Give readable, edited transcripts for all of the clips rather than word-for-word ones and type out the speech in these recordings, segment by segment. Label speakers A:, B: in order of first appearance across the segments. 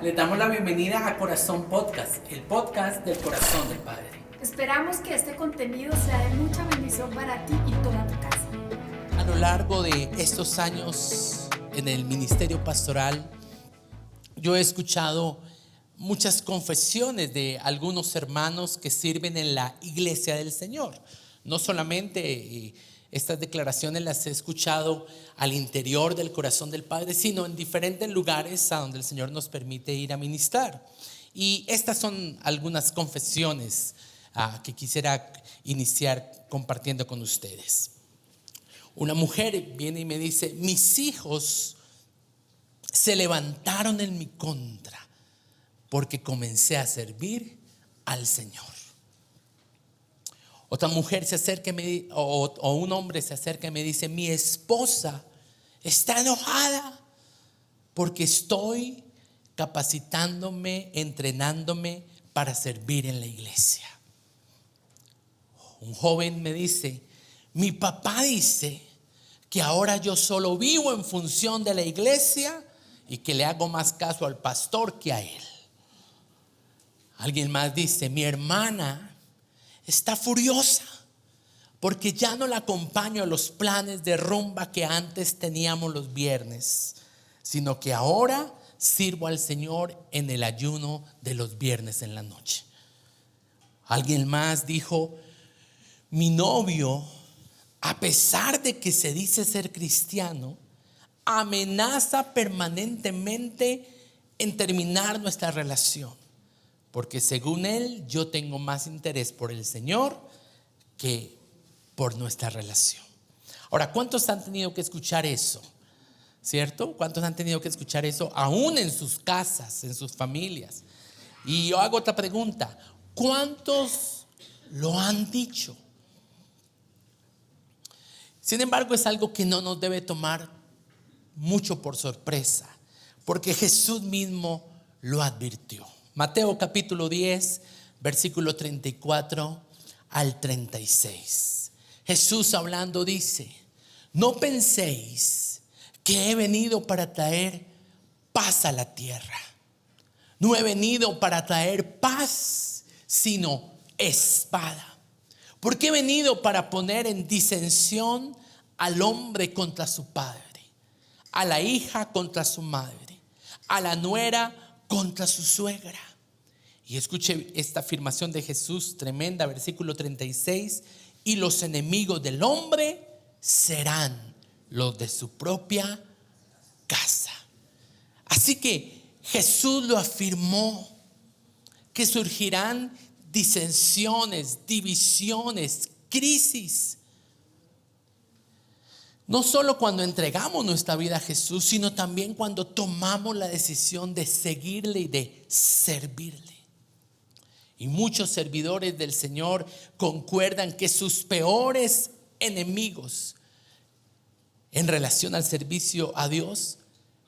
A: Les damos la bienvenida a Corazón Podcast, el podcast del corazón del Padre.
B: Esperamos que este contenido sea de mucha bendición para ti y toda tu casa.
C: A lo largo de estos años en el ministerio pastoral, yo he escuchado muchas confesiones de algunos hermanos que sirven en la iglesia del Señor. No solamente estas declaraciones las he escuchado al interior del corazón del Padre, sino en diferentes lugares a donde el Señor nos permite ir a ministrar. Y estas son algunas confesiones que quisiera iniciar compartiendo con ustedes. Una mujer viene y me dice: mis hijos se levantaron en mi contra porque comencé a servir al Señor. Otra mujer se acerca o un hombre se acerca y me dice: mi esposa está enojada porque estoy capacitándome, entrenándome para servir en la iglesia. Un joven me dice: mi papá dice que ahora yo solo vivo en función de la iglesia y que le hago más caso al pastor que a él. Alguien más dice: mi hermana está furiosa porque ya no la acompaño a los planes de rumba que antes teníamos los viernes, sino que ahora sirvo al Señor en el ayuno de los viernes en la noche. Alguien más dijo: mi novio, a pesar de que se dice ser cristiano, amenaza permanentemente en terminar nuestra relación, porque según él yo tengo más interés por el Señor que por nuestra relación. Ahora, ¿cuántos han tenido que escuchar eso? ¿Cierto? ¿Cuántos han tenido que escuchar eso aún en sus casas, en sus familias? Y yo hago otra pregunta: ¿cuántos lo han dicho? Sin embargo, es algo que no nos debe tomar mucho por sorpresa, porque Jesús mismo lo advirtió. Mateo capítulo 10, versículo 34 al 36. Jesús hablando dice: no penséis que he venido para traer paz a la tierra. No he venido para traer paz, sino espada. Porque he venido para poner en disensión al hombre contra su padre, a la hija contra su madre, a la nuera contra su suegra. Y escuche esta afirmación de Jesús tremenda, versículo 36: y los enemigos del hombre serán los de su propia casa. Así que Jesús lo afirmó, que surgirán disensiones, divisiones, crisis. No solo cuando entregamos nuestra vida a Jesús, sino también cuando tomamos la decisión de seguirle y de servirle. Y muchos servidores del Señor concuerdan que sus peores enemigos en relación al servicio a Dios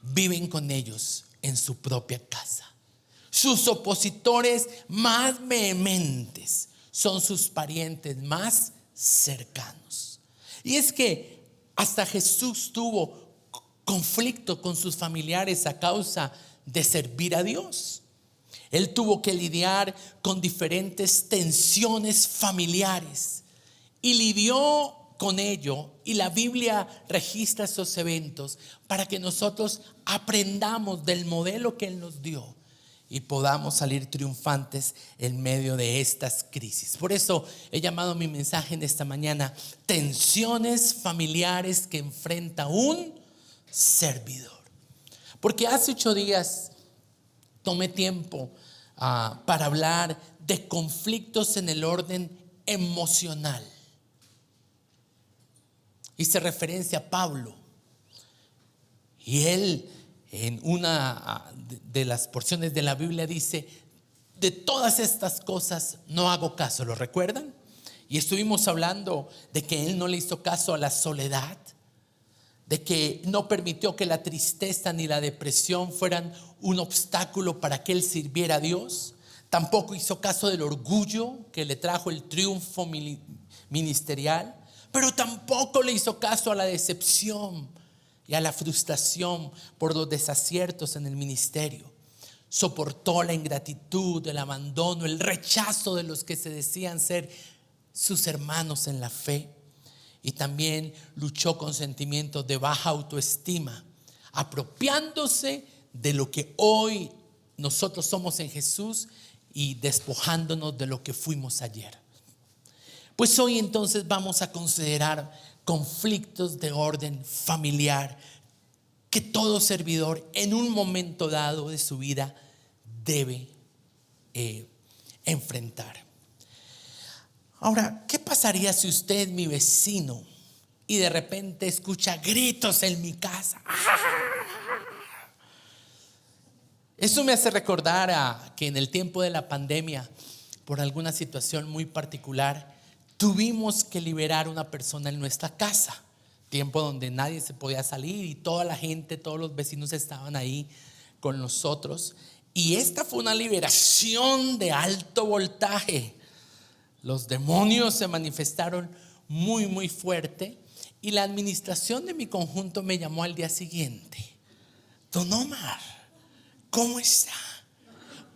C: viven con ellos en su propia casa. Sus opositores más vehementes son sus parientes más cercanos. Y es que hasta Jesús tuvo conflicto con sus familiares a causa de servir a Dios. Él tuvo que lidiar con diferentes tensiones familiares y lidió con ello, y la Biblia registra esos eventos para que nosotros aprendamos del modelo que Él nos dio y podamos salir triunfantes en medio de estas crisis. Por eso he llamado mi mensaje en esta mañana: tensiones familiares que enfrenta un servidor. Porque hace 8 días tomé tiempo para hablar de conflictos en el orden emocional. Hice referencia a Pablo, y él en una de las porciones de la Biblia dice: de todas estas cosas no hago caso. ¿Lo recuerdan? Y estuvimos hablando de que él no le hizo caso a la soledad, de que no permitió que la tristeza ni la depresión fueran un obstáculo para que él sirviera a Dios. Tampoco hizo caso del orgullo que le trajo el triunfo ministerial, pero tampoco le hizo caso a la decepción y a la frustración por los desaciertos en el ministerio. soportó la ingratitud, el abandono, el rechazo de los que se decían ser sus hermanos en la fe. Y también luchó con sentimientos de baja autoestima, apropiándose de lo que hoy nosotros somos en Jesús y despojándonos de lo que fuimos ayer. Pues hoy entonces vamos a considerar conflictos de orden familiar que todo servidor en un momento dado de su vida debe enfrentar. Ahora, ¿qué pasaría si usted es mi vecino y de repente escucha gritos en mi casa? Eso me hace recordar a que en el tiempo de la pandemia, por alguna situación muy particular, tuvimos que liberar a una persona en nuestra casa. Tiempo donde nadie se podía salir y toda la gente, todos los vecinos estaban ahí con nosotros. Y esta fue una liberación de alto voltaje. Los demonios se manifestaron muy, muy fuerte. Y la administración de mi conjunto me llamó al día siguiente. Don Omar, ¿cómo está?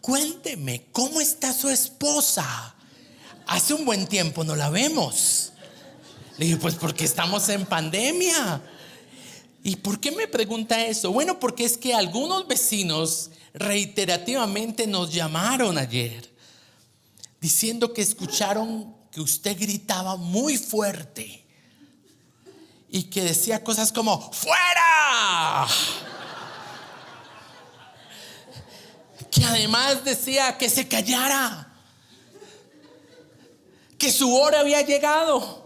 C: Cuénteme, ¿cómo está su esposa? Hace un buen tiempo no la vemos. Le dije, pues porque estamos en pandemia. ¿Y por qué me pregunta eso? Bueno, porque es que algunos vecinos reiterativamente nos llamaron ayer diciendo que escucharon que usted gritaba muy fuerte y que decía cosas como ¡fuera! Que además decía que se callara, que su hora había llegado.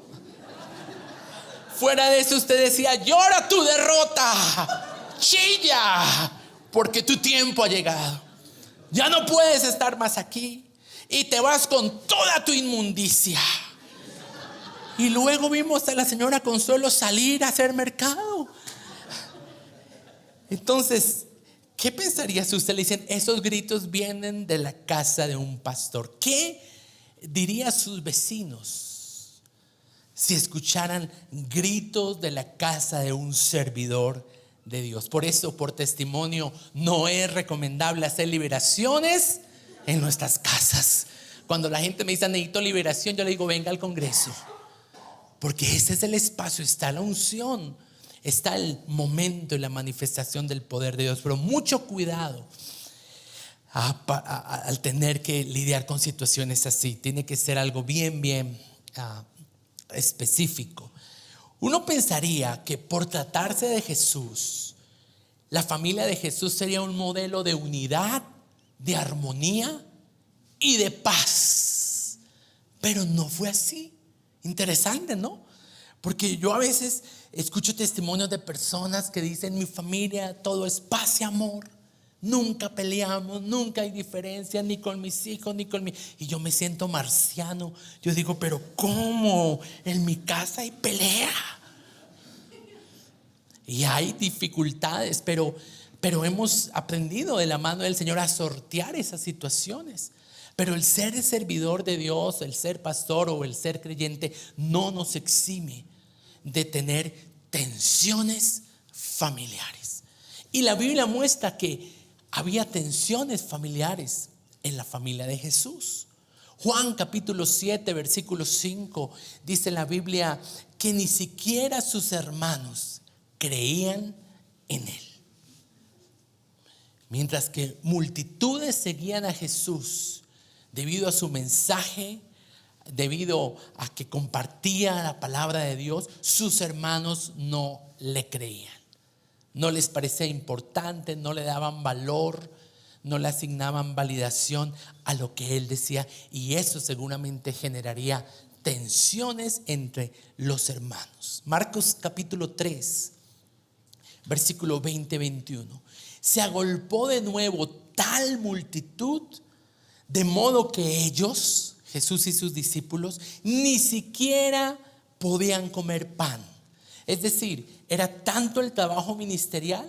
C: Fuera de eso usted decía: llora tu derrota, chilla, porque tu tiempo ha llegado. Ya no puedes estar más aquí y te vas con toda tu inmundicia. Y luego vimos a la señora Consuelo salir a hacer mercado. Entonces, ¿qué pensaría si usted le dicen esos gritos vienen de la casa de un pastor? ¿Qué diría a sus vecinos si escucharan gritos de la casa de un servidor de Dios? Por eso, por testimonio, no es recomendable hacer liberaciones en nuestras casas. Cuando la gente me dice necesito liberación, yo le digo venga al Congreso, porque ese es el espacio, está la unción, está el momento y la manifestación del poder de Dios. Pero mucho cuidado al tener que lidiar con situaciones así. Tiene que ser algo bien específico. Uno pensaría que por tratarse de Jesús, la familia de Jesús sería un modelo de unidad, de armonía y de paz. Pero no fue así. Interesante, ¿no? Porque yo a veces escucho testimonios de personas que dicen: mi familia todo es paz y amor, nunca peleamos, nunca hay diferencia, ni con mis hijos ni con y yo me siento marciano. Yo digo, pero ¿cómo? En mi casa hay pelea y hay dificultades, pero hemos aprendido de la mano del Señor a sortear esas situaciones. Pero el ser servidor de Dios, el ser pastor o el ser creyente, no nos exime de tener tensiones familiares. Y la Biblia muestra que había tensiones familiares en la familia de Jesús. Juan capítulo 7 versículo 5 dice la Biblia que ni siquiera sus hermanos creían en él. Mientras que multitudes seguían a Jesús debido a su mensaje, debido a que compartía la palabra de Dios, sus hermanos no le creían. No les parecía importante, no le daban valor, no le asignaban validación a lo que él decía, y eso seguramente generaría tensiones entre los hermanos. Marcos capítulo 3 versículo 20-21. Se agolpó de nuevo tal multitud, de modo que ellos, Jesús y sus discípulos, ni siquiera podían comer pan. Es decir, era tanto el trabajo ministerial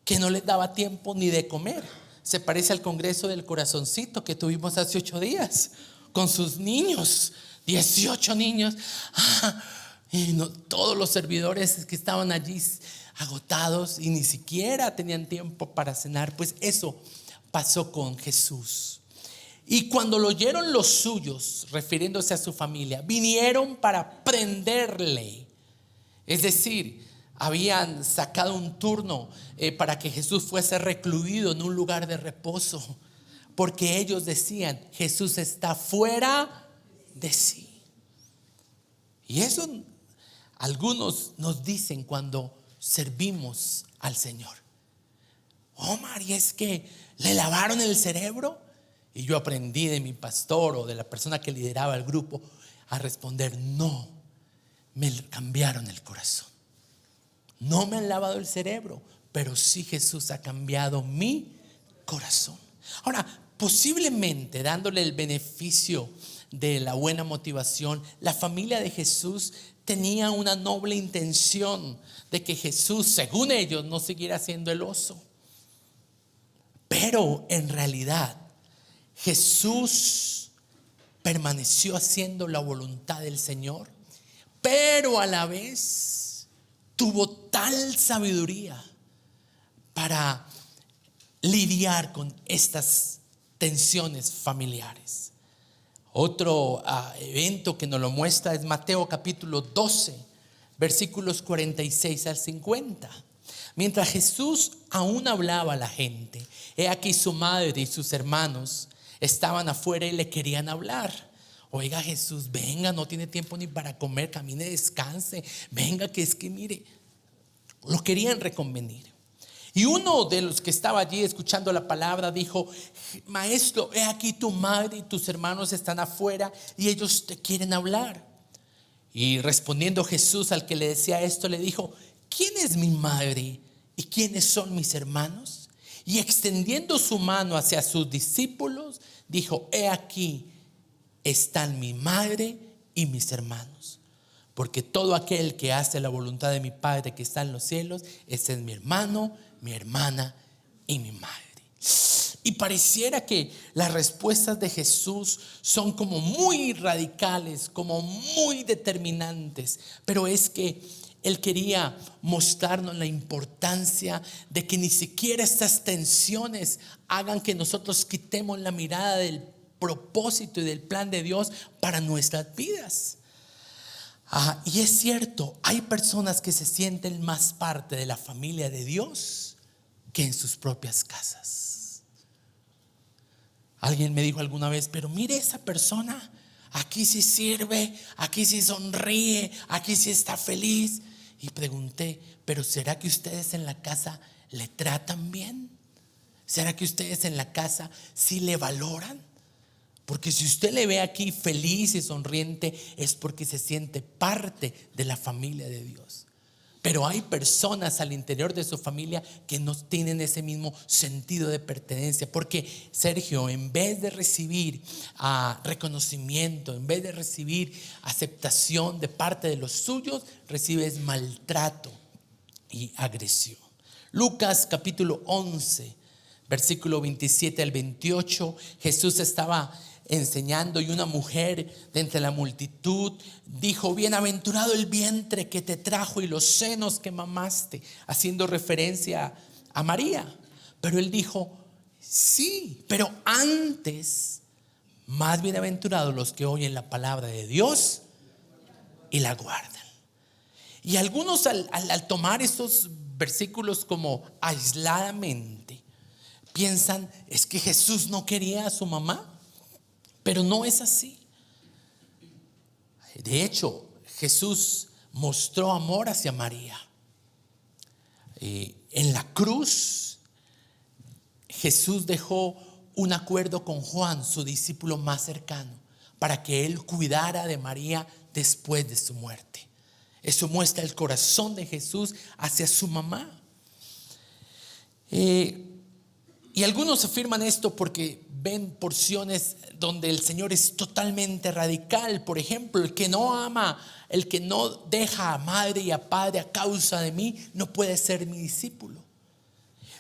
C: que no les daba tiempo ni de comer. Se parece al Congreso del Corazoncito que tuvimos hace 8 días con sus niños, 18 niños. Y todos los servidores que estaban allí agotados y ni siquiera tenían tiempo para cenar. Pues eso pasó con Jesús. Y cuando lo oyeron los suyos, refiriéndose a su familia, vinieron para prenderle. Es decir, habían sacado un turno para que Jesús fuese recluido en un lugar de reposo, porque ellos decían: Jesús está fuera de sí. Y eso algunos nos dicen cuando servimos al Señor: Omar, ¿y es que le lavaron el cerebro? Y yo aprendí de mi pastor o de la persona que lideraba el grupo a responder: no, me cambiaron el corazón. No me han lavado el cerebro, pero sí Jesús ha cambiado mi corazón. Ahora, posiblemente dándole el beneficio de la buena motivación, la familia de Jesús tenía una noble intención de que Jesús, según ellos, no siguiera siendo el oso. Pero en realidad Jesús permaneció haciendo la voluntad del Señor, pero a la vez tuvo tal sabiduría para lidiar con estas tensiones familiares. Otro evento que nos lo muestra es Mateo capítulo 12, versículos 46 al 50. Mientras Jesús aún hablaba a la gente, he aquí su madre y sus hermanos estaban afuera y le querían hablar. Oiga, Jesús, venga, no tiene tiempo ni para comer, camine, descanse, venga, que es que mire, lo querían reconvenir. Y uno de los que estaba allí escuchando la palabra dijo: Maestro, he aquí tu madre y tus hermanos están afuera y ellos te quieren hablar. Y respondiendo Jesús al que le decía esto, le dijo: ¿quién es mi madre y quiénes son mis hermanos? Y extendiendo su mano hacia sus discípulos, dijo: he aquí están mi madre y mis hermanos. Porque todo aquel que hace la voluntad de mi Padre que está en los cielos, ese es mi hermano, mi hermana y mi madre. Y pareciera que las respuestas de Jesús son como muy radicales, como muy determinantes, pero es que Él quería mostrarnos la importancia de que ni siquiera estas tensiones hagan que nosotros quitemos la mirada del propósito y del plan de Dios para nuestras vidas. Y es cierto, hay personas que se sienten más parte de la familia de Dios que en sus propias casas. Alguien me dijo alguna vez: pero mire, esa persona aquí sí sirve, aquí sí sonríe, aquí sí está feliz. Y pregunté: pero ¿será que ustedes en la casa le tratan bien? ¿Será que ustedes en la casa sí le valoran? Porque si usted le ve aquí feliz y sonriente, es porque se siente parte de la familia de Dios. Pero hay personas al interior de su familia que no tienen ese mismo sentido de pertenencia. Porque, Sergio, en vez de recibir reconocimiento, en vez de recibir aceptación de parte de los suyos, recibes maltrato y agresión. Lucas capítulo 11, versículo 27 al 28, Jesús estaba enseñando y una mujer de entre la multitud dijo: bienaventurado el vientre que te trajo y los senos que mamaste, haciendo referencia a María. Pero él dijo: sí, pero antes, más bienaventurados los que oyen la palabra de Dios y la guardan. Y algunos al tomar estos versículos como aisladamente piensan: es que Jesús no quería a su mamá. Pero no es así. De hecho, Jesús mostró amor hacia María. En la cruz, Jesús dejó un acuerdo con Juan, su discípulo más cercano, para que él cuidara de María después de su muerte. Eso muestra el corazón de Jesús hacia su mamá. Y algunos afirman esto porque ven porciones donde el Señor es totalmente radical. Por ejemplo, el que no ama, el que no deja a madre y a padre a causa de mí, no puede ser mi discípulo.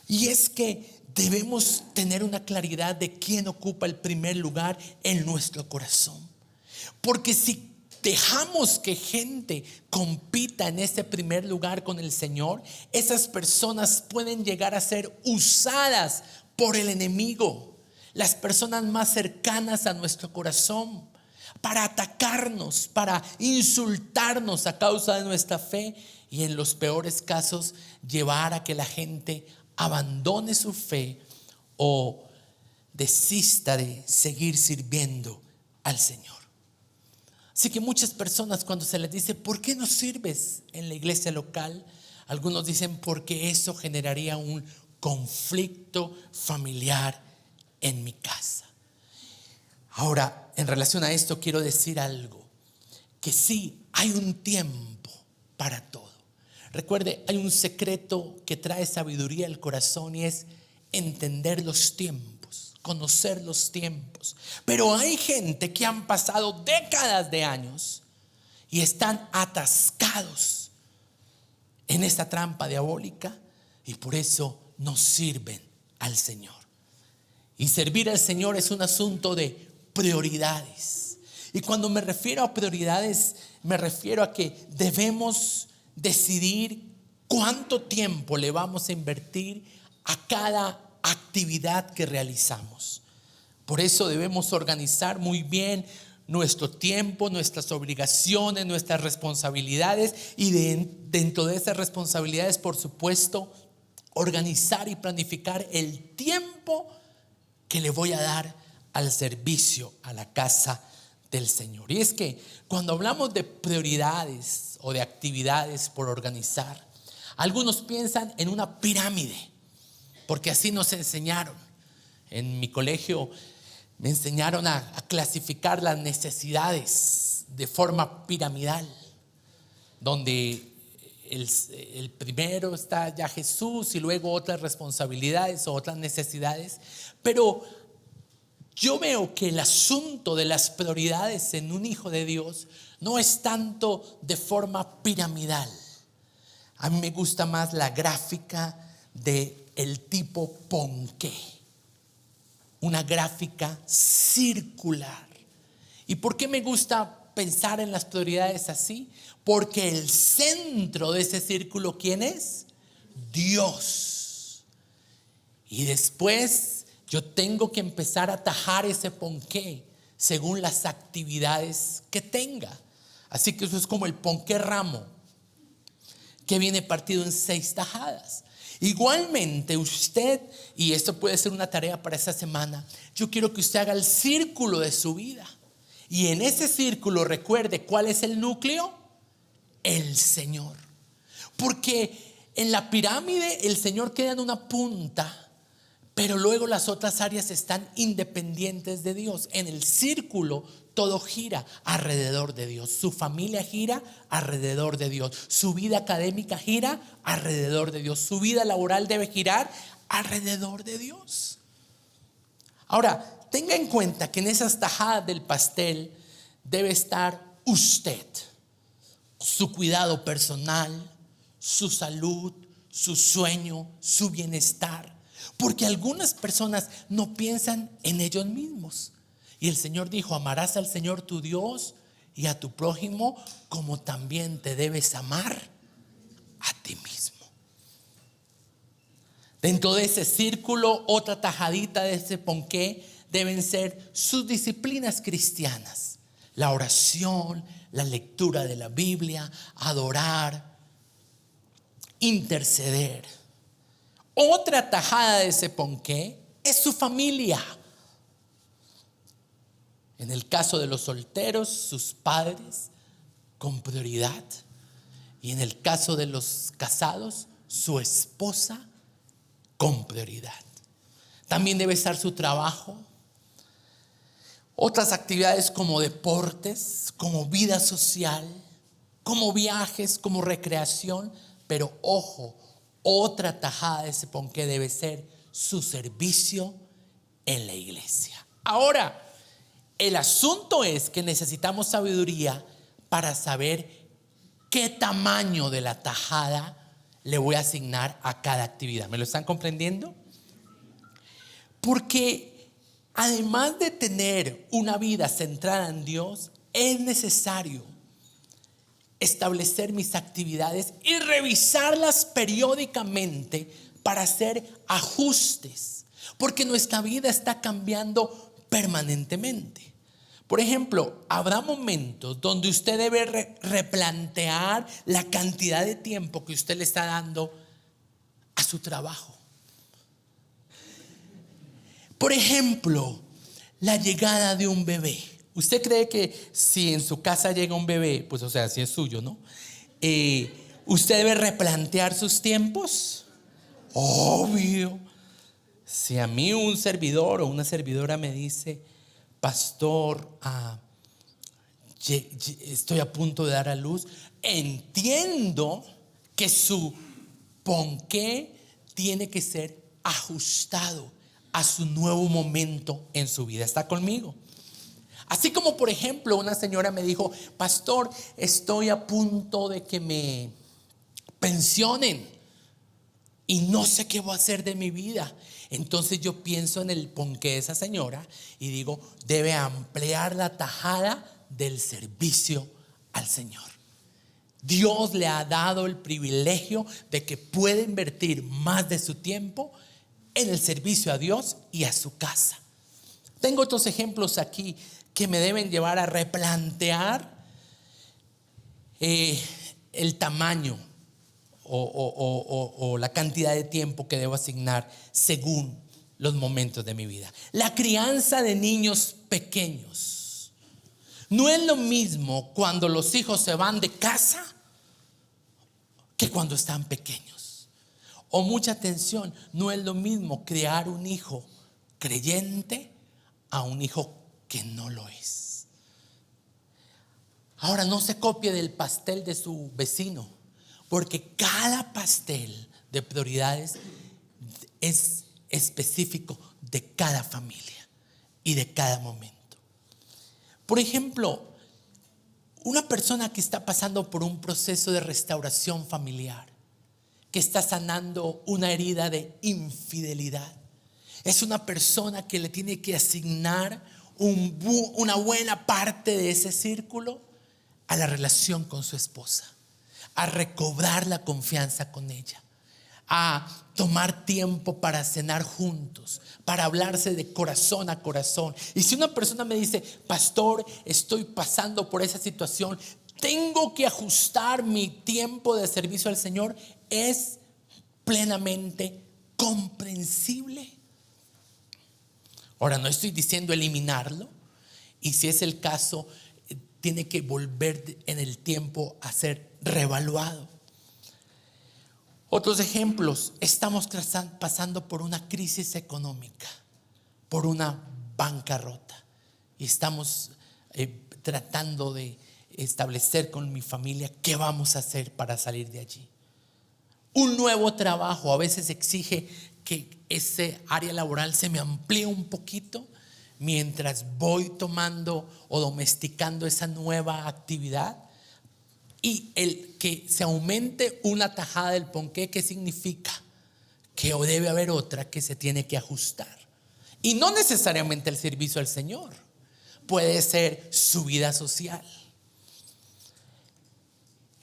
C: Y es que debemos tener una claridad de quién ocupa el primer lugar en nuestro corazón. Porque si dejamos que gente compita en ese primer lugar con el Señor, esas personas pueden llegar a ser usadas por el enemigo, las personas más cercanas a nuestro corazón, para atacarnos, para insultarnos a causa de nuestra fe y en los peores casos llevar a que la gente abandone su fe o desista de seguir sirviendo al Señor. Así que muchas personas, cuando se les dice ¿por qué no sirves en la iglesia local?, algunos dicen porque eso generaría un conflicto familiar en mi casa. Ahora, en relación a esto quiero decir algo, que sí, hay un tiempo para todo. Recuerde, hay un secreto que trae sabiduría al corazón y es entender los tiempos, conocer los tiempos. Pero hay gente que han pasado décadas de años y están atascados en esta trampa diabólica y por eso no sirven al Señor. Y servir al Señor es un asunto de prioridades. Y cuando me refiero a prioridades, me refiero a que debemos decidir cuánto tiempo le vamos a invertir a cada actividad que realizamos. Por eso debemos organizar muy bien nuestro tiempo, nuestras obligaciones, nuestras responsabilidades y dentro de esas responsabilidades, por supuesto, organizar y planificar el tiempo que le voy a dar al servicio a la casa del Señor. Y es que cuando hablamos de prioridades o de actividades por organizar, algunos piensan en una pirámide, porque así nos enseñaron. En mi colegio me enseñaron a clasificar las necesidades de forma piramidal, donde el primero está ya Jesús y luego otras responsabilidades o otras necesidades. Pero yo veo que el asunto de las prioridades en un hijo de Dios no es tanto de forma piramidal. A mí me gusta más la gráfica del tipo ponqué, una gráfica circular. ¿Y por qué me gusta pensar en las prioridades así? Porque el centro de ese círculo, ¿quién es? Dios. Y después yo tengo que empezar a tajar ese ponqué según las actividades que tenga. Así que eso es como el ponqué ramo, que viene partido en 6 tajadas. Igualmente usted, y esto puede ser una tarea para esta semana, yo quiero que usted haga el círculo de su vida. Y en ese círculo recuerde cuál es el núcleo, el Señor. Porque en la pirámide el Señor queda en una punta, pero luego las otras áreas están independientes de Dios. En el círculo todo gira alrededor de Dios. Su familia gira alrededor de Dios. Su vida académica gira alrededor de Dios. Su vida laboral debe girar alrededor de Dios. Ahora, tenga en cuenta que en esas tajadas del pastel debe estar usted, su cuidado personal, su salud, su sueño, su bienestar. Porque algunas personas no piensan en ellos mismos. Y el Señor dijo: amarás al Señor tu Dios y a tu prójimo como también te debes amar a ti mismo. Dentro de ese círculo, otra tajadita de ese ponqué deben ser sus disciplinas cristianas: la oración, la lectura de la Biblia, adorar, interceder. Otra tajada de ese ponqué es su familia. En el caso de los solteros, sus padres con prioridad. Y en el caso de los casados, su esposa con prioridad. También debe estar su trabajo. Otras actividades como deportes, como vida social, como viajes, como recreación. Pero ojo, otra tajada de ese ponqué debe ser su servicio en la iglesia. Ahora, el asunto es que necesitamos sabiduría para saber qué tamaño de la tajada le voy a asignar a cada actividad. ¿Me lo están comprendiendo? Porque además de tener una vida centrada en Dios, es necesario establecer mis actividades y revisarlas periódicamente para hacer ajustes. porque nuestra vida está cambiando permanentemente. Por ejemplo, habrá momentos donde usted debe replantear la cantidad de tiempo que usted le está dando a su trabajo. Por ejemplo, la llegada de un bebé. ¿Usted cree que si en su casa llega un bebé, pues o sea, si es suyo, ¿no? ¿Usted debe replantear sus tiempos? Obvio. Si a mí un servidor o una servidora me dice, pastor, estoy a punto de dar a luz, entiendo que su ponqué tiene que ser ajustado a su nuevo momento en su vida. ¿Está conmigo? Así como, por ejemplo, una señora me dijo, pastor, estoy a punto de que me pensionen y no sé qué voy a hacer de mi vida. Entonces yo pienso en el ponqué de esa señora y digo, debe ampliar la tajada del servicio al Señor. Dios le ha dado el privilegio de que puede invertir más de su tiempo en el servicio a Dios y a su casa. Tengo otros ejemplos aquí que me deben llevar a replantear el tamaño o la cantidad de tiempo que debo asignar según los momentos de mi vida. La crianza de niños pequeños. No es lo mismo cuando los hijos se van de casa que cuando están pequeños. O mucha atención, no es lo mismo criar un hijo creyente a un hijo que no lo es. Ahora, no se copie del pastel de su vecino, porque cada pastel de prioridades es específico de cada familia y de cada momento. Por ejemplo, una persona que está pasando por un proceso de restauración familiar, que está sanando una herida de infidelidad, es una persona que le tiene que asignar una buena parte de ese círculo a la relación con su esposa, a recobrar la confianza con ella, a tomar tiempo para cenar juntos, para hablarse de corazón a corazón. Y si una persona me dice, pastor, estoy pasando por esa situación, tengo que ajustar mi tiempo de servicio al Señor, es plenamente comprensible. Ahora, no estoy diciendo eliminarlo, y si es el caso, tiene que volver en el tiempo a ser reevaluado. Otros ejemplos, estamos pasando por una crisis económica, por una bancarrota, y estamos tratando de establecer con mi familia qué vamos a hacer para salir de allí. Un nuevo trabajo a veces exige que ese área laboral se me amplíe un poquito mientras voy tomando o domesticando esa nueva actividad, y el que se aumente una tajada del ponqué, ¿qué significa? Que debe haber otra que se tiene que ajustar, y no necesariamente el servicio al Señor, puede ser su vida social.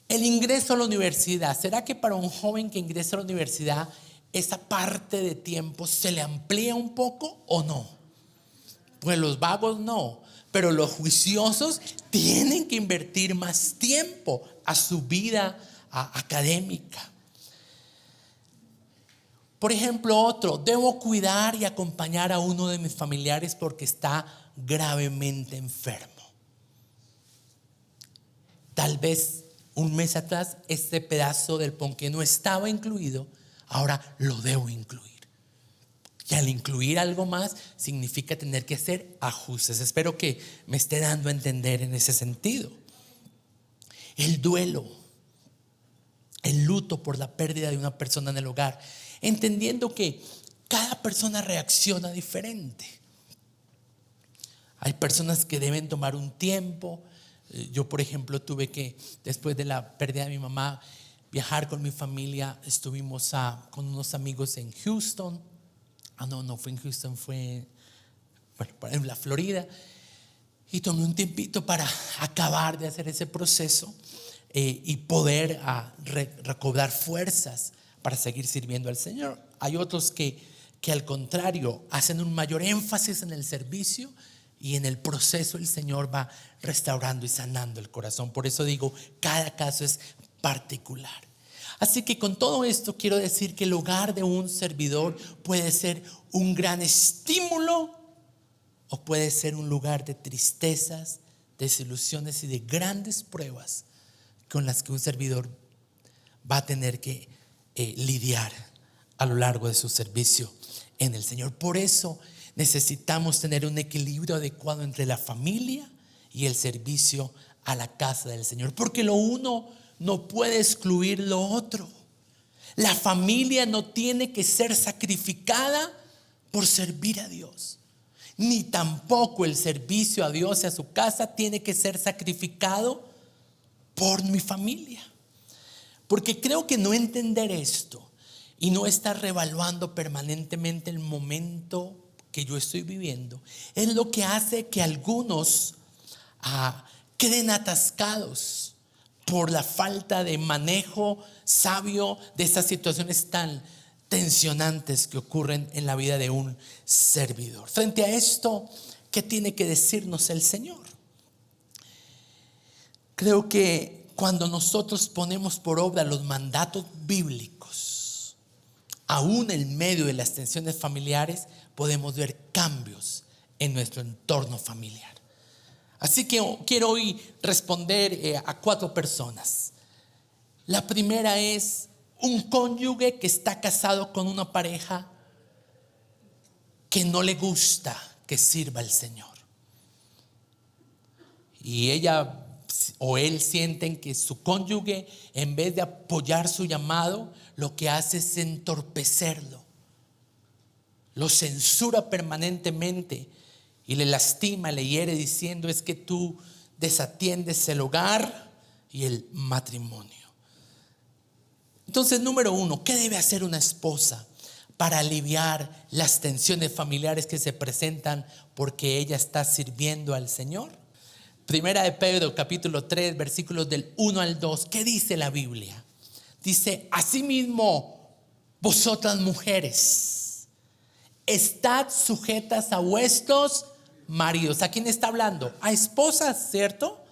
C: El ingreso a la universidad. ¿Será que para un joven que ingresa a la universidad esa parte de tiempo se le amplía un poco o no? Pues los vagos no, pero los juiciosos tienen que invertir más tiempo a su vida académica. Por ejemplo, otro, debo cuidar y acompañar a uno de mis familiares porque está gravemente enfermo. Tal vez un mes atrás este pedazo del ponqué no estaba incluido, ahora lo debo incluir. Y al incluir algo más significa tener que hacer ajustes. Espero que me esté dando a entender en ese sentido. El duelo, el luto por la pérdida de una persona en el hogar, entendiendo que cada persona reacciona diferente. Hay personas que deben tomar un tiempo. Yo, por ejemplo, tuve que, después de la pérdida de mi mamá, viajar con mi familia. Estuvimos con unos amigos en Houston. No fue en Houston, fue en la Florida. Y tomé un tiempito para acabar de hacer ese proceso y poder recobrar fuerzas para seguir sirviendo al Señor. Hay otros que que al contrario hacen un mayor énfasis en el servicio, y en el proceso el Señor va restaurando y sanando el corazón. Por eso digo, cada caso es particular. Así que con todo esto quiero decir que el hogar de un servidor puede ser un gran estímulo o puede ser un lugar de tristezas, desilusiones y de grandes pruebas con las que un servidor va a tener que lidiar a lo largo de su servicio en el Señor. Por eso necesitamos tener un equilibrio adecuado entre la familia y el servicio a la casa del Señor, porque lo uno no puede excluir lo otro. La familia no tiene que ser sacrificada por servir a Dios, ni tampoco el servicio a Dios y a su casa tiene que ser sacrificado por mi familia. Porque creo que no entender esto y no estar revaluando permanentemente el momento que yo estoy viviendo es lo que hace que algunos queden atascados por la falta de manejo sabio de estas situaciones tan tensionantes que ocurren en la vida de un servidor. Frente a esto, ¿qué tiene que decirnos el Señor? Creo que cuando nosotros ponemos por obra los mandatos bíblicos, aún en medio de las tensiones familiares, podemos ver cambios en nuestro entorno familiar. Así que quiero hoy responder a 4 personas. La primera es un cónyuge que está casado con una pareja que no le gusta que sirva al Señor. Y ella o él sienten que su cónyuge, en vez de apoyar su llamado, lo que hace es entorpecerlo. Lo censura permanentemente y le lastima, le hiere diciendo: es que tú desatiendes el hogar y el matrimonio. Entonces, número 1, ¿qué debe hacer una esposa para aliviar las tensiones familiares que se presentan porque ella está sirviendo al Señor? Primera de Pedro, capítulo 3, versículos del 1 al 2. ¿Qué dice la Biblia? Dice: asimismo, vosotras mujeres, estad sujetas a vuestros maridos. ¿A quién está hablando? A esposas, ¿cierto?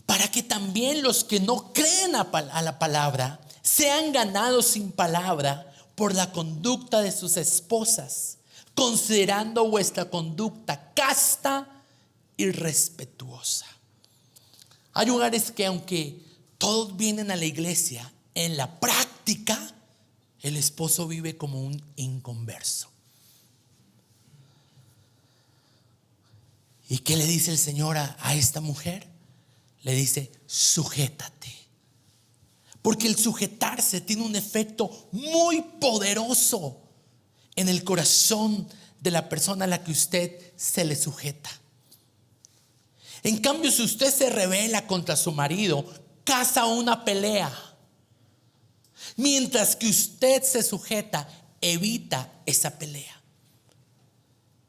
C: Para que también los que no creen a la palabra sean ganados sin palabra por la conducta de sus esposas, considerando vuestra conducta casta y respetuosa. Hay hogares que, aunque todos vienen a la iglesia, en la práctica el esposo vive como un inconverso. ¿Y qué le dice el Señor a esta mujer? Le dice: sujétate. Porque el sujetarse tiene un efecto muy poderoso en el corazón de la persona a la que usted se le sujeta. En cambio, si usted se rebela contra su marido, caza una pelea. Mientras que usted se sujeta, evita esa pelea.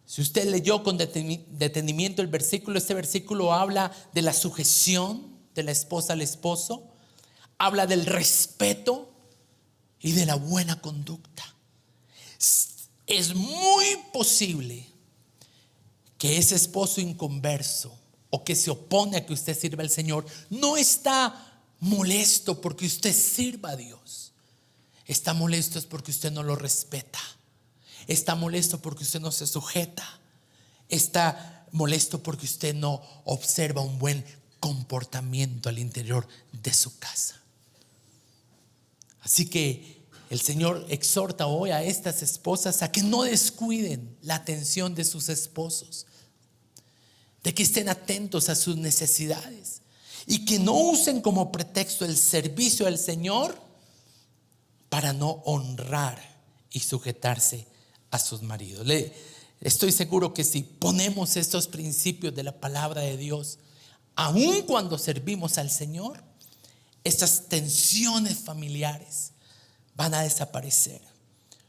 C: Si usted leyó con detenimiento el versículo, este versículo habla de la sujeción de la esposa al esposo, habla del respeto y de la buena conducta. Es muy posible que ese esposo inconverso o que se opone a que usted sirva al Señor no está molesto porque usted sirva a Dios. Está molesto es porque usted no lo respeta. Está molesto porque usted no se sujeta. Está molesto porque usted no observa un buen comportamiento al interior de su casa. Así que el Señor exhorta hoy a estas esposas a que no descuiden la atención de sus esposos, de que estén atentos a sus necesidades y que no usen como pretexto el servicio al Señor para no honrar y sujetarse a sus maridos. Estoy seguro que si ponemos estos principios de la palabra de Dios, aun cuando servimos al Señor, estas tensiones familiares van a desaparecer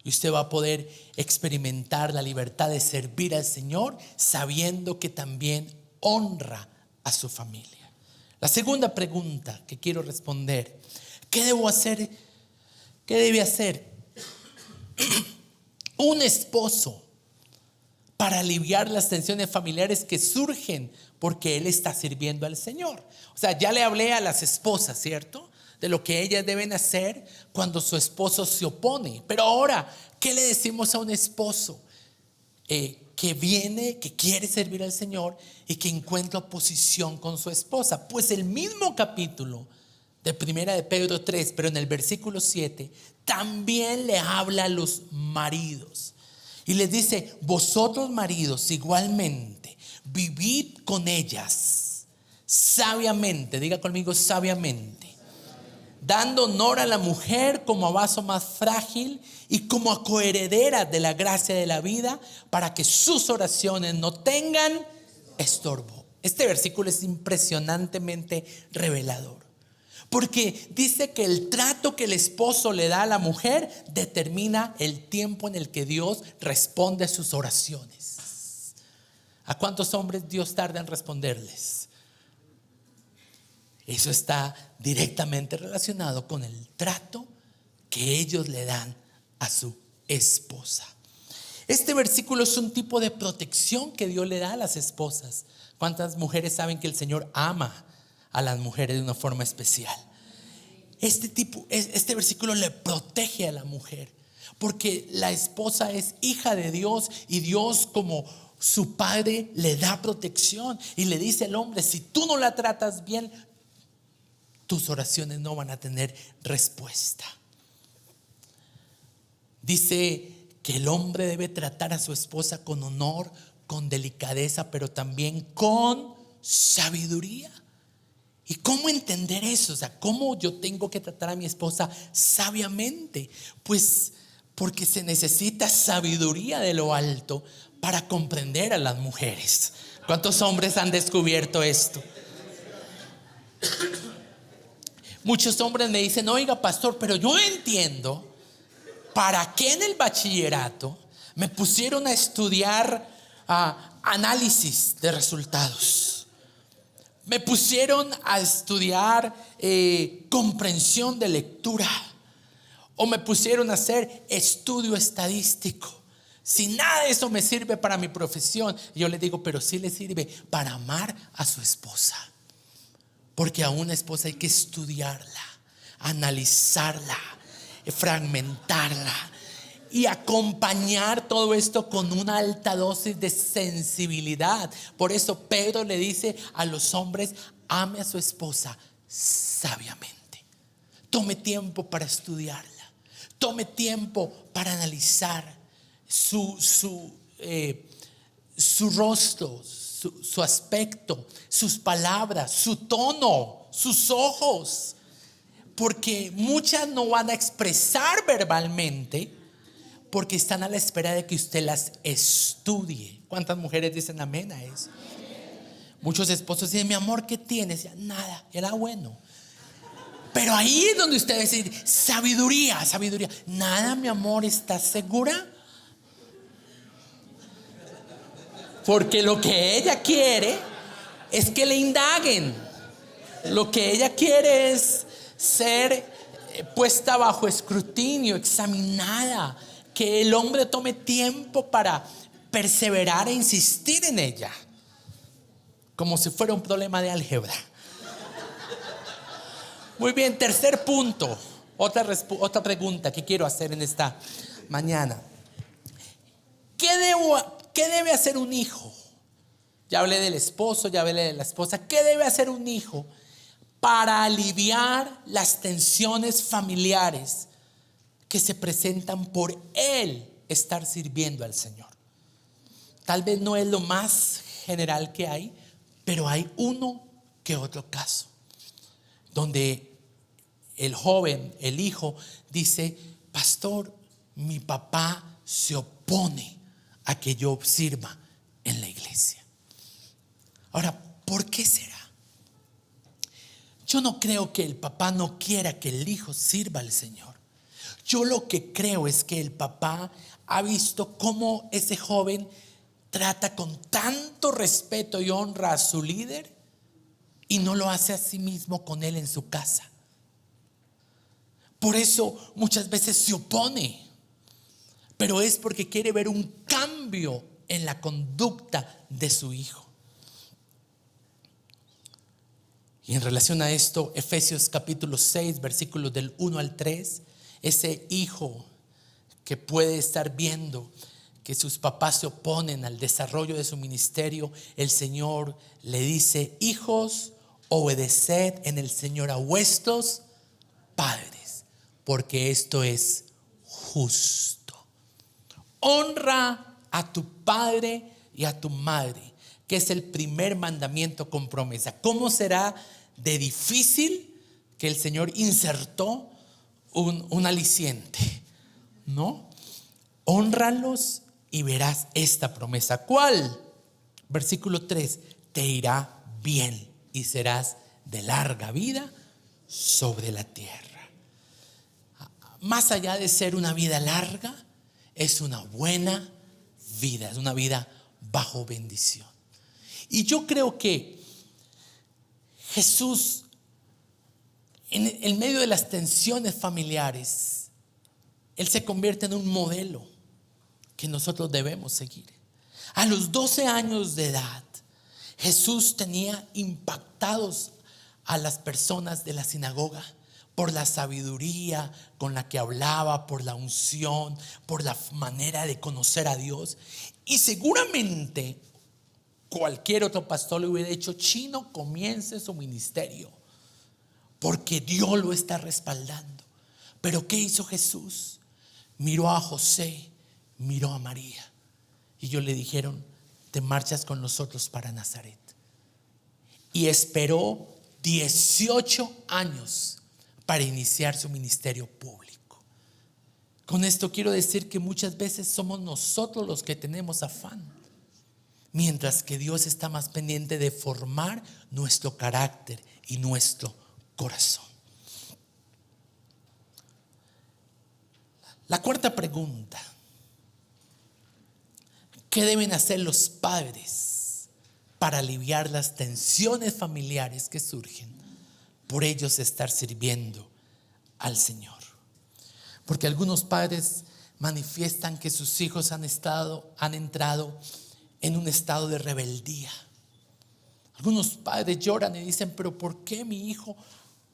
C: y usted va a poder experimentar la libertad de servir al Señor sabiendo que también honra a su familia. La segunda pregunta que quiero responder: ¿qué debo hacer? ¿Qué debe hacer un esposo para aliviar las tensiones familiares que surgen porque él está sirviendo al Señor. O sea, ya le hablé a las esposas, ¿cierto? De lo que ellas deben hacer cuando su esposo se opone. Pero ahora, ¿qué le decimos a un esposo que viene, que quiere servir al Señor y que encuentra oposición con su esposa? Pues el mismo capítulo de Primera de Pedro 3, pero en el versículo 7, también le habla a los maridos. Y les dice: vosotros maridos igualmente, vivid con ellas sabiamente, diga conmigo sabiamente, dando honor a la mujer como a vaso más frágil y como a coheredera de la gracia de la vida, para que sus oraciones no tengan estorbo. Este versículo es impresionantemente revelador, porque dice que el trato que el esposo le da a la mujer determina el tiempo en el que Dios responde a sus oraciones. ¿A cuántos hombres Dios tarda en responderles? Eso está directamente relacionado con el trato que ellos le dan a su esposa. Este versículo es un tipo de protección que Dios le da a las esposas. ¿Cuántas mujeres saben que el Señor ama a las mujeres de una forma especial? Este versículo le protege a la mujer, porque la esposa es hija de Dios y Dios, como su padre, le da protección y le dice al hombre: si tú no la tratas bien, tus oraciones no van a tener respuesta. Dice que el hombre debe tratar a su esposa con honor, con delicadeza, pero también con sabiduría. ¿Y cómo entender eso? O sea, ¿cómo yo tengo que tratar a mi esposa sabiamente? Pues porque se necesita sabiduría de lo alto para comprender a las mujeres. ¿Cuántos hombres han descubierto esto? Muchos hombres me dicen: oiga, pastor, pero yo no entiendo para qué en el bachillerato me pusieron a estudiar análisis de resultados. Me pusieron a estudiar comprensión de lectura, o me pusieron a hacer estudio estadístico. Si nada de eso me sirve para mi profesión. Yo le digo: pero sí le sirve para amar a su esposa, porque a una esposa hay que estudiarla, analizarla, fragmentarla y acompañar todo esto con una alta dosis de sensibilidad. Por eso Pedro le dice a los hombres: ame a su esposa sabiamente. Tome tiempo para estudiarla, tome tiempo para analizar su rostro, su aspecto, sus palabras, su tono, sus ojos, porque muchas no van a expresar verbalmente, porque están a la espera de que usted las estudie. ¿Cuántas mujeres dicen amén a eso? Muchos esposos dicen: mi amor, ¿qué tienes? Nada, era bueno. Pero ahí es donde usted debe decir: sabiduría, sabiduría. Nada, mi amor, ¿estás segura? Porque lo que ella quiere es que le indaguen. Lo que ella quiere es ser puesta bajo escrutinio, examinada. Que el hombre tome tiempo para perseverar e insistir en ella, como si fuera un problema de álgebra. Muy bien, tercer punto. Otra pregunta que quiero hacer en esta mañana. ¿Qué debe hacer un hijo? Ya hablé del esposo, ya hablé de la esposa. ¿Qué debe hacer un hijo para aliviar las tensiones familiares que se presentan por él estar sirviendo al Señor? Tal vez no es lo más general que hay, pero hay uno que otro caso donde el joven, el hijo, dice: pastor, mi papá se opone a que yo sirva en la iglesia. Ahora, ¿por qué será? Yo no creo que el papá no quiera que el hijo sirva al Señor. Yo lo que creo es que el papá ha visto cómo ese joven trata con tanto respeto y honra a su líder y no lo hace a sí mismo con él en su casa. Por eso muchas veces se opone. pero es porque quiere ver un cambio en la conducta de su hijo. Y en relación a esto, Efesios capítulo 6, versículos del 1 al 3, ese hijo que puede estar viendo que sus papás se oponen al desarrollo de su ministerio, el Señor le dice: hijos, obedeced en el Señor a vuestros padres, porque esto es justo. Honra a tu padre y a tu madre, que es el primer mandamiento con promesa. ¿Cómo será de difícil que el Señor insertó un aliciente? ¿No? Hónralos y verás esta promesa. ¿Cuál? Versículo 3: te irá bien y serás de larga vida sobre la tierra. Más allá de ser una vida larga, es una buena vida, es una vida bajo bendición. Y yo creo que Jesús, en medio de las tensiones familiares, Él se convierte en un modelo que nosotros debemos seguir. A los 12 años de edad, Jesús tenía impactados a las personas de la sinagoga por la sabiduría con la que hablaba, por la unción, por la manera de conocer a Dios. Y seguramente cualquier otro pastor le hubiera dicho: chino, comience su ministerio, porque Dios lo está respaldando. Pero ¿qué hizo Jesús? Miró a José, miró a María, y ellos le dijeron: te marchas con nosotros para Nazaret. Y esperó 18 años para iniciar su ministerio público. Con esto quiero decir que muchas veces somos nosotros los que tenemos afán, mientras que Dios está más pendiente de formar nuestro carácter y nuestro corazón. La cuarta pregunta: ¿qué deben hacer los padres para aliviar las tensiones familiares que surgen por ellos estar sirviendo al Señor? Porque algunos padres manifiestan que sus hijos han entrado en un estado de rebeldía. Algunos padres lloran y dicen: pero ¿por qué mi hijo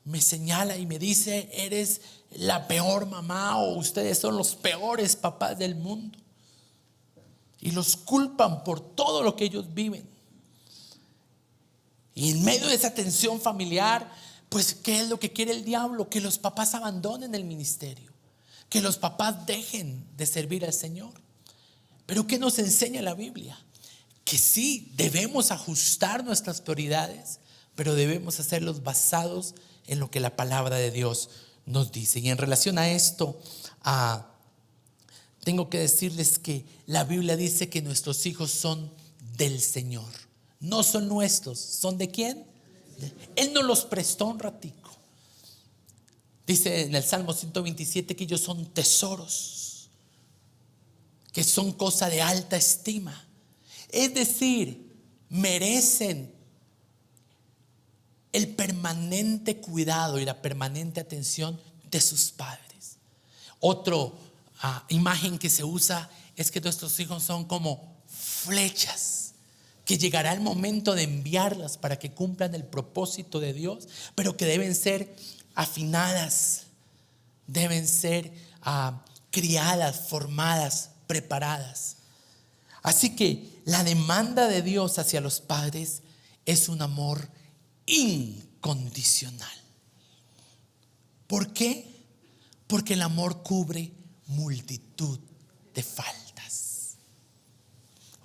C: me señala y me dice: eres la peor mamá, o ustedes son los peores papás del mundo? Y los culpan por todo lo que ellos viven. Y en medio de esa tensión familiar, pues ¿qué es lo que quiere el diablo? Que los papás abandonen el ministerio, que los papás dejen de servir al Señor. Pero ¿qué nos enseña la Biblia? Que sí, debemos ajustar nuestras prioridades, pero debemos hacerlos basados en lo que la palabra de Dios nos dice. Y en relación a esto, tengo que decirles que la Biblia dice que nuestros hijos son del Señor. No son nuestros. ¿Son de quién? Él nos los prestó un ratico. Dice en el Salmo 127 que ellos son tesoros, que son cosa de alta estima. Es decir, merecen el permanente cuidado y la permanente atención de sus padres. Otro imagen que se usa es que nuestros hijos son como flechas, que llegará el momento de enviarlas para que cumplan el propósito de Dios, pero que deben ser afinadas, deben ser criadas, formadas, preparadas. Así que la demanda de Dios hacia los padres es un amor incondicional. ¿Por qué? Porque el amor cubre multitud de faltas.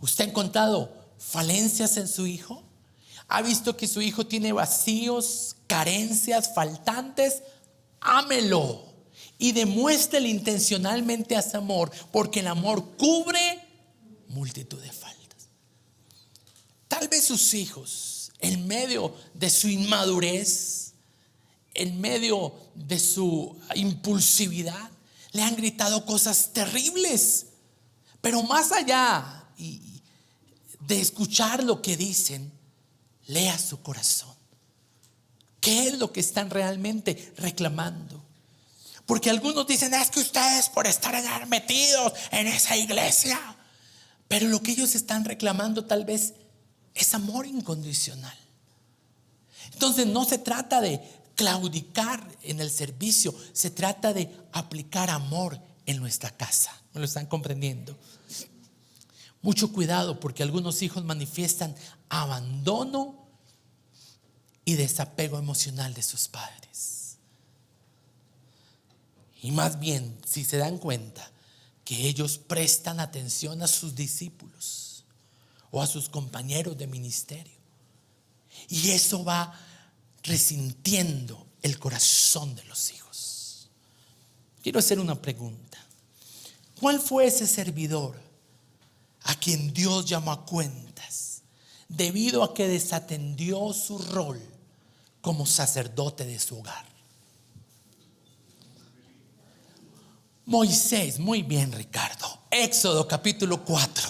C: ¿Usted ha encontrado falencias en su hijo? ¿Ha visto que su hijo tiene vacíos, carencias, faltantes? Ámelo y demuéstrele intencionalmente ese amor, porque el amor cubre multitud de faltas. Tal vez sus hijos, en medio de su inmadurez, en medio de su impulsividad, le han gritado cosas terribles. Pero más allá de escuchar lo que dicen, lea su corazón. ¿Qué es lo que están realmente reclamando? Porque algunos dicen, es que ustedes por estar metidos en esa iglesia. Pero lo que ellos están reclamando tal vez es amor incondicional. Entonces no se trata de claudicar en el servicio, se trata de aplicar amor en nuestra casa. ¿Me lo están comprendiendo? Mucho cuidado, porque algunos hijos manifiestan abandono y desapego emocional de sus padres. Y más bien, si se dan cuenta que ellos prestan atención a sus discípulos o a sus compañeros de ministerio, y eso va resintiendo el corazón de los hijos. Quiero hacer una pregunta. ¿Cuál fue ese servidor a quien Dios llamó a cuentas debido a que desatendió su rol como sacerdote de su hogar? Moisés. Muy bien, Ricardo. Éxodo capítulo 4,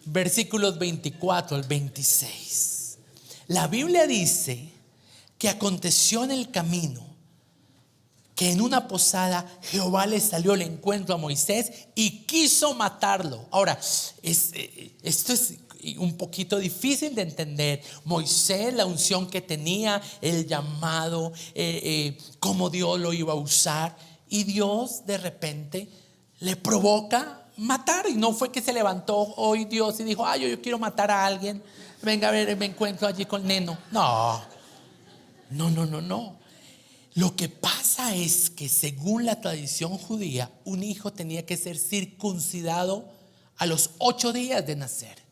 C: versículos 24 al 26. La Biblia dice que aconteció en el camino que en una posada Jehová le salió al encuentro a Moisés y quiso matarlo. Ahora, esto es un poquito difícil de entender. Moisés, la unción que tenía, el llamado, cómo Dios lo iba a usar, y Dios de repente le provoca matar. Y no fue que se levantó hoy Dios y dijo, yo quiero matar a alguien, venga a ver, me encuentro allí con Neno. No. Lo que pasa es que según la tradición judía, un hijo tenía que ser circuncidado a los 8 días de nacer.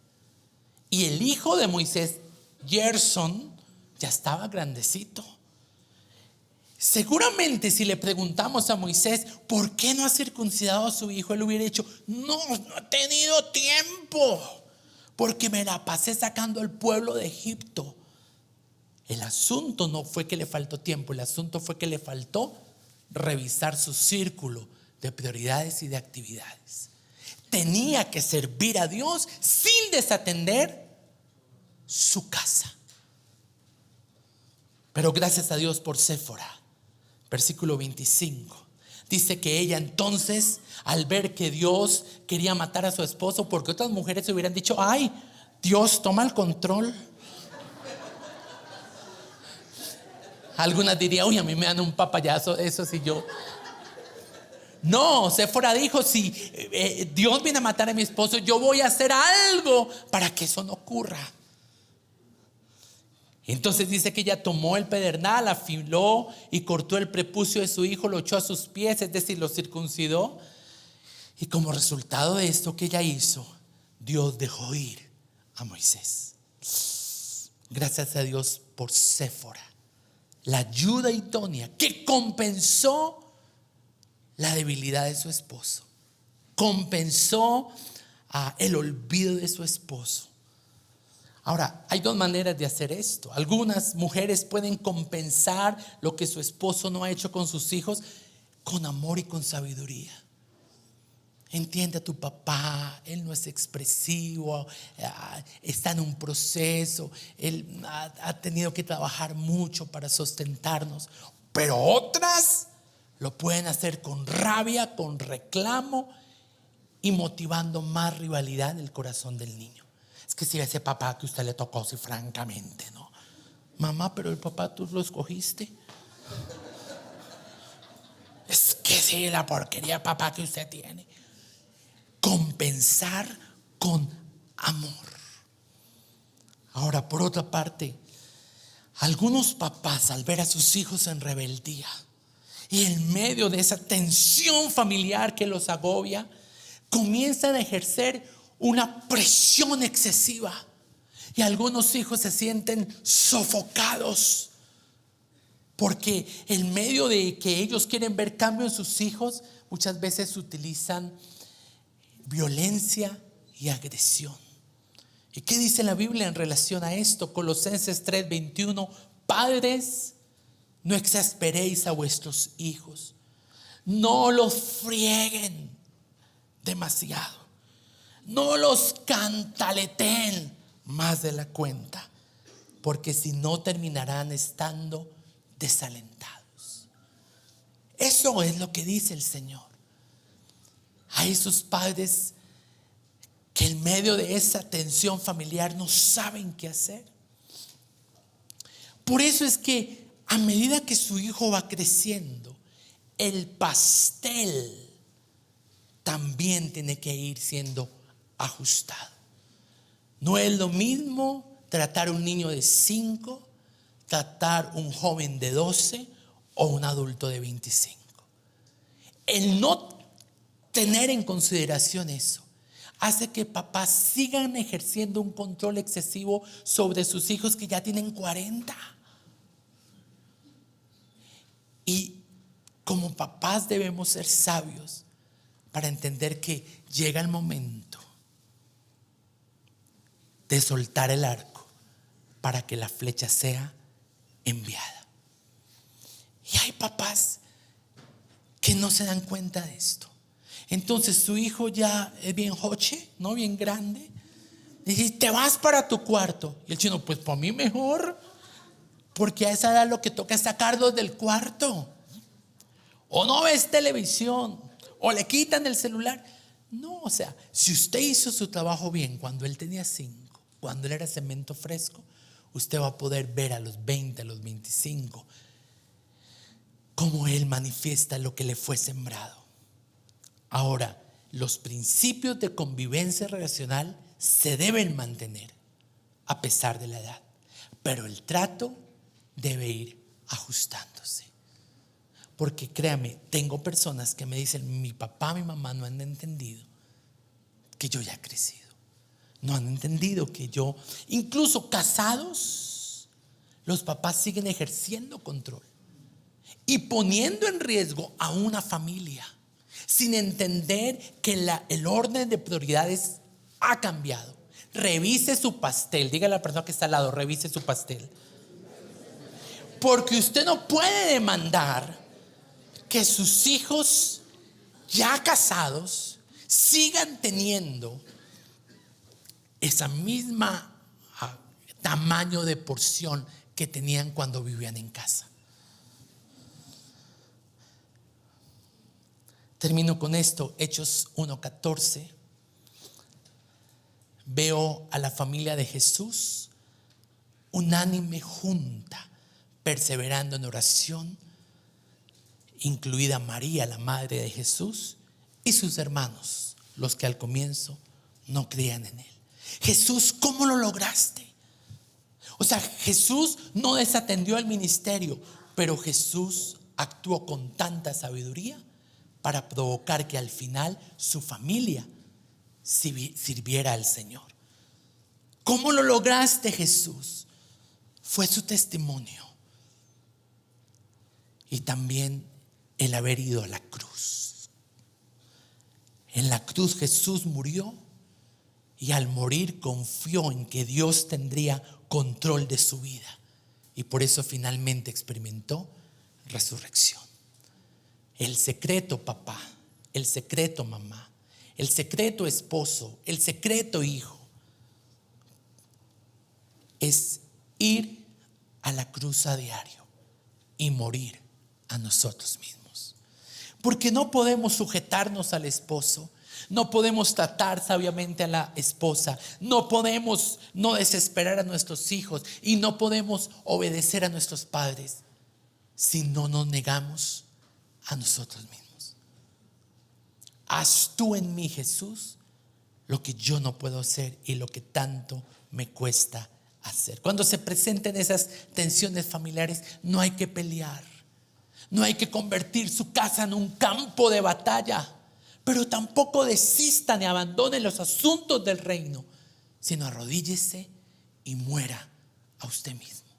C: Y el hijo de Moisés, Gerson, ya estaba grandecito. Seguramente si le preguntamos a Moisés, ¿por qué no ha circuncidado a su hijo? Él hubiera dicho, no he tenido tiempo, porque me la pasé sacando al pueblo de Egipto. El asunto no fue que le faltó tiempo, el asunto fue que le faltó revisar su círculo de prioridades y de actividades. Tenía que servir a Dios sin desatender su casa. Pero gracias a Dios por Séfora. Versículo 25. Dice que ella entonces, al ver que Dios quería matar a su esposo, porque otras mujeres hubieran dicho, ay, Dios toma el control. Algunas dirían, uy, a mí me dan un papayazo, eso sí yo. No, Séfora dijo, si Dios viene a matar a mi esposo, yo voy a hacer algo para que eso no ocurra. Entonces dice que ella tomó el pedernal, afiló y cortó el prepucio de su hijo, lo echó a sus pies, es decir, lo circuncidó. Y como resultado de esto que ella hizo, Dios dejó ir a Moisés. Gracias a Dios por Séfora, la ayuda idónea que compensó la debilidad de su esposo, compensó el olvido de su esposo. Ahora, hay 2 maneras de hacer esto. Algunas mujeres pueden compensar lo que su esposo no ha hecho con sus hijos con amor y con sabiduría. Entiende a tu papá, él no es expresivo, está en un proceso, él ha tenido que trabajar mucho para sustentarnos. Pero otras lo pueden hacer con rabia, con reclamo y motivando más rivalidad en el corazón del niño. Es que si ese papá que usted le tocó, si francamente, ¿no? Mamá, pero el papá tú lo escogiste. Es que sí, la porquería papá que usted tiene. Compensar con amor. Ahora, por otra parte, algunos papás, al ver a sus hijos en rebeldía y en medio de esa tensión familiar que los agobia, comienzan a ejercer una presión excesiva, y algunos hijos se sienten sofocados porque en medio de que ellos quieren ver cambio en sus hijos, muchas veces utilizan violencia y agresión. ¿Y qué dice la Biblia en relación a esto? Colosenses 3:21. Padres, no exasperéis a vuestros hijos, no los frieguen demasiado, no los cantaleteen más de la cuenta, porque si no terminarán estando desalentados. Eso es lo que dice el Señor. A esos padres que en medio de esa tensión familiar no saben qué hacer. Por eso es que a medida que su hijo va creciendo, el pastel también tiene que ir siendo ajustado. No es lo mismo tratar a un niño de 5, tratar a un joven de 12 o un adulto de 25. El no tener en consideración eso hace que papás sigan ejerciendo un control excesivo sobre sus hijos que ya tienen 40. Y como papás debemos ser sabios para entender que llega el momento de soltar el arco para que la flecha sea enviada. Y hay papás que no se dan cuenta de esto. Entonces su hijo ya es bien joche, ¿no? Bien grande. Dice, te vas para tu cuarto. Y el chino, pues para mí mejor, porque a esa edad lo que toca es sacarlos del cuarto. O no ves televisión, o le quitan el celular. No, o sea, si usted hizo su trabajo bien cuando él tenía 5, cuando él era cemento fresco, usted va a poder ver a los 20, a los 25, cómo él manifiesta lo que le fue sembrado. Ahora, los principios de convivencia relacional se deben mantener a pesar de la edad, pero el trato debe ir ajustándose. Porque créame, tengo personas que me dicen, mi papá, mi mamá no han entendido que yo ya he crecido. No han entendido que yo, incluso casados, los papás siguen ejerciendo control y poniendo en riesgo a una familia, sin entender que el orden de prioridades ha cambiado. Revise su pastel. Dígale a la persona que está al lado, revise su pastel. Porque usted no puede demandar que sus hijos ya casados sigan teniendo esa misma tamaño de porción que tenían cuando vivían en casa. Termino con esto, Hechos 1:14. Veo a la familia de Jesús unánime junta, perseverando en oración, incluida María, la madre de Jesús, y sus hermanos, los que al comienzo no creían en él. Jesús, ¿cómo lo lograste? O sea, Jesús no desatendió el ministerio, pero Jesús actuó con tanta sabiduría para provocar que al final su familia sirviera al Señor. ¿Cómo lo lograste, Jesús? Fue su testimonio y también el haber ido a la cruz. En la cruz Jesús murió y al morir confió en que Dios tendría control de su vida y por eso finalmente experimentó resurrección. El secreto, papá, el secreto, mamá, el secreto, esposo, el secreto, hijo, es ir a la cruz a diario y morir a nosotros mismos. Porque no podemos sujetarnos al esposo, no podemos tratar sabiamente a la esposa, no podemos no desesperar a nuestros hijos y no podemos obedecer a nuestros padres si no nos negamos a nosotros mismos. Haz tú en mí, Jesús, lo que yo no puedo hacer y lo que tanto me cuesta hacer. Cuando se presenten esas tensiones familiares, no hay que pelear, no hay que convertir su casa en un campo de batalla, pero tampoco desista ni abandone los asuntos del reino, sino arrodíllese y muera a usted mismo.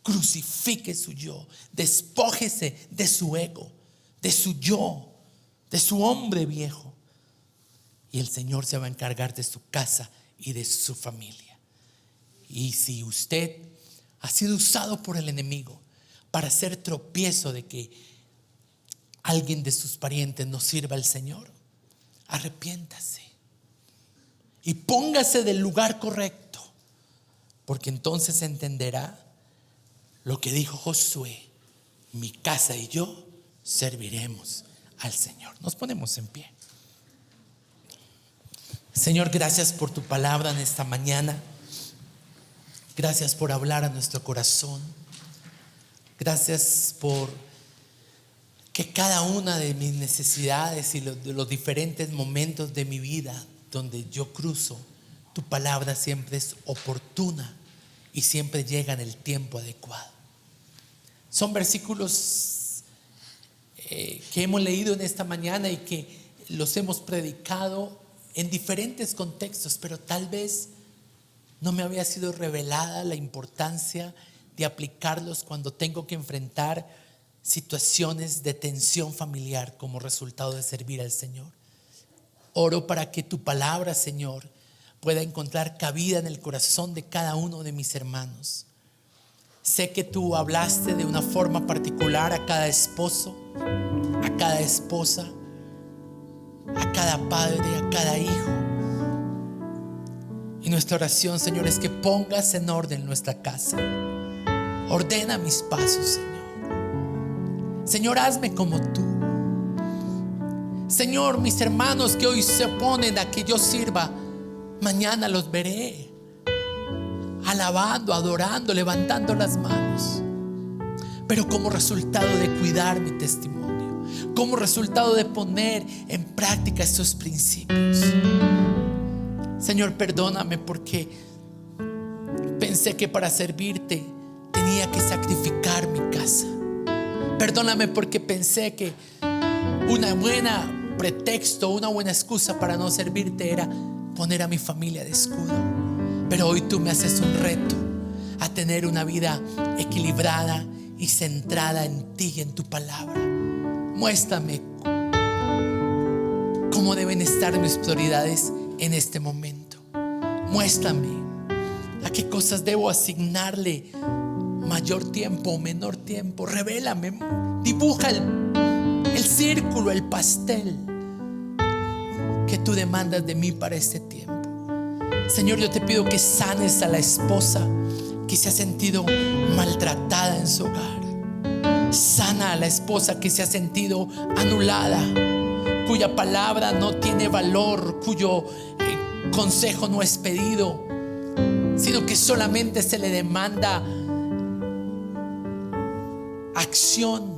C: Crucifique su yo, despójese de su ego, de su yo, de su hombre viejo, y el Señor se va a encargar de su casa y de su familia. Y si usted ha sido usado por el enemigo para hacer tropiezo de que alguien de sus parientes no sirva al Señor, arrepiéntase y póngase del lugar correcto, porque entonces entenderá lo que dijo Josué: mi casa y yo serviremos al Señor. Nos ponemos en pie. Señor, gracias por tu palabra en esta mañana. Gracias por hablar a nuestro corazón. Gracias por que cada una de mis necesidades y de los diferentes momentos de mi vida donde yo cruzo, tu palabra siempre es oportuna y siempre llega en el tiempo adecuado. Son versículos que hemos leído en esta mañana y que los hemos predicado en diferentes contextos, pero tal vez no me había sido revelada la importancia de aplicarlos cuando tengo que enfrentar situaciones de tensión familiar como resultado de servir al Señor. Oro para que tu palabra, Señor, pueda encontrar cabida en el corazón de cada uno de mis hermanos. Sé que tú hablaste de una forma particular a cada esposo, a cada esposa, a cada padre, a cada hijo. Y nuestra oración, Señor, es que pongas en orden nuestra casa. Ordena mis pasos, Señor. Señor, hazme como tú. Señor, mis hermanos que hoy se oponen a que yo sirva, mañana los veré alabando, adorando, levantando las manos, pero como resultado de cuidar mi testimonio, como resultado de poner en práctica estos principios. Señor, perdóname porque pensé que para servirte tenía que sacrificar mi casa. Perdóname porque pensé que una buena pretexto, una buena excusa para no servirte era poner a mi familia de escudo. Pero hoy tú me haces un reto a tener una vida equilibrada y centrada en ti y en tu palabra. Muéstrame cómo deben estar mis prioridades en este momento. Muéstrame a qué cosas debo asignarle mayor tiempo o menor tiempo. Revélame, dibuja el círculo, el pastel que tú demandas de mí para este tiempo. Señor, yo te pido que sanes a la esposa que se ha sentido maltratada en su hogar. Sana a la esposa que se ha sentido anulada, cuya palabra no tiene valor, cuyo consejo no es pedido, sino que solamente se le demanda acción.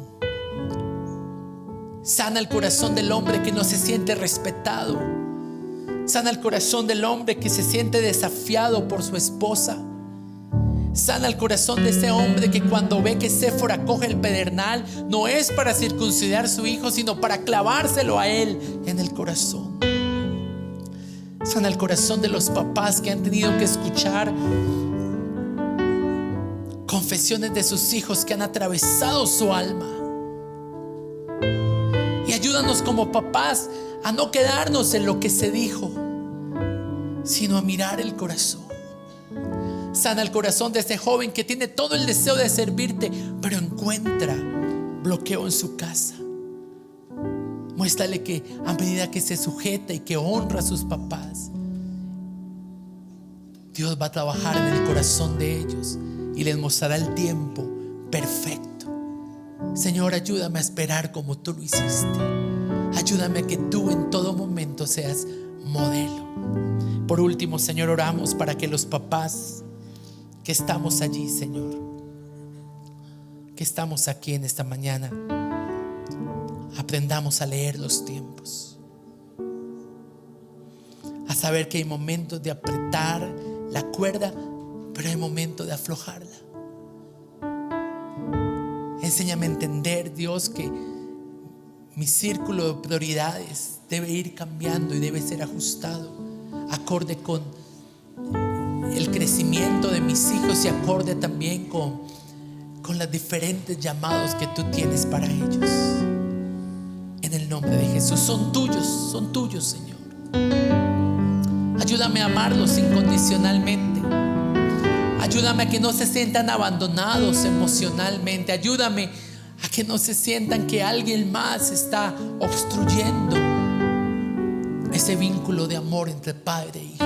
C: Sana el corazón del hombre que no se siente respetado. Sana el corazón del hombre que se siente desafiado por su esposa. Sana el corazón de ese hombre que cuando ve que Séfora coge el pedernal, no es para circuncidar a su hijo, sino para clavárselo a él en el corazón. Sana el corazón de los papás que han tenido que escuchar confesiones de sus hijos que han atravesado su alma. Y ayúdanos como papás a no quedarnos en lo que se dijo, sino a mirar el corazón. Sana el corazón de ese joven que tiene todo el deseo de servirte, pero encuentra bloqueo en su casa. Muéstrale que a medida que se sujeta y que honra a sus papás, Dios va a trabajar en el corazón de ellos y les mostrará el tiempo perfecto. Señor, ayúdame a esperar como tú lo hiciste. Ayúdame a que tú en todo momento seas modelo. Por último, Señor, oramos para que los papás que estamos allí, Señor, que estamos aquí en esta mañana, aprendamos a leer los tiempos, a saber que hay momentos de apretar la cuerda, pero hay momentos de aflojarla. Enséñame a entender, Dios, que mi círculo de prioridades debe ir cambiando y debe ser ajustado acorde con el crecimiento de mis hijos y acorde también con los diferentes llamados que tú tienes para ellos. En el nombre de Jesús, son tuyos, Señor. Ayúdame a amarlos incondicionalmente. Ayúdame a que no se sientan abandonados emocionalmente. Ayúdame a que no se sientan que alguien más está obstruyendo ese vínculo de amor entre padre e hijo.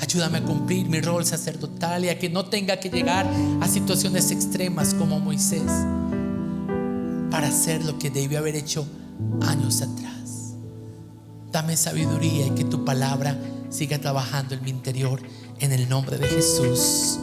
C: Ayúdame a cumplir mi rol sacerdotal y a que no tenga que llegar a situaciones extremas como Moisés, para hacer lo que debió haber hecho años atrás. Dame sabiduría y que tu palabra siga trabajando en mi interior, en el nombre de Jesús.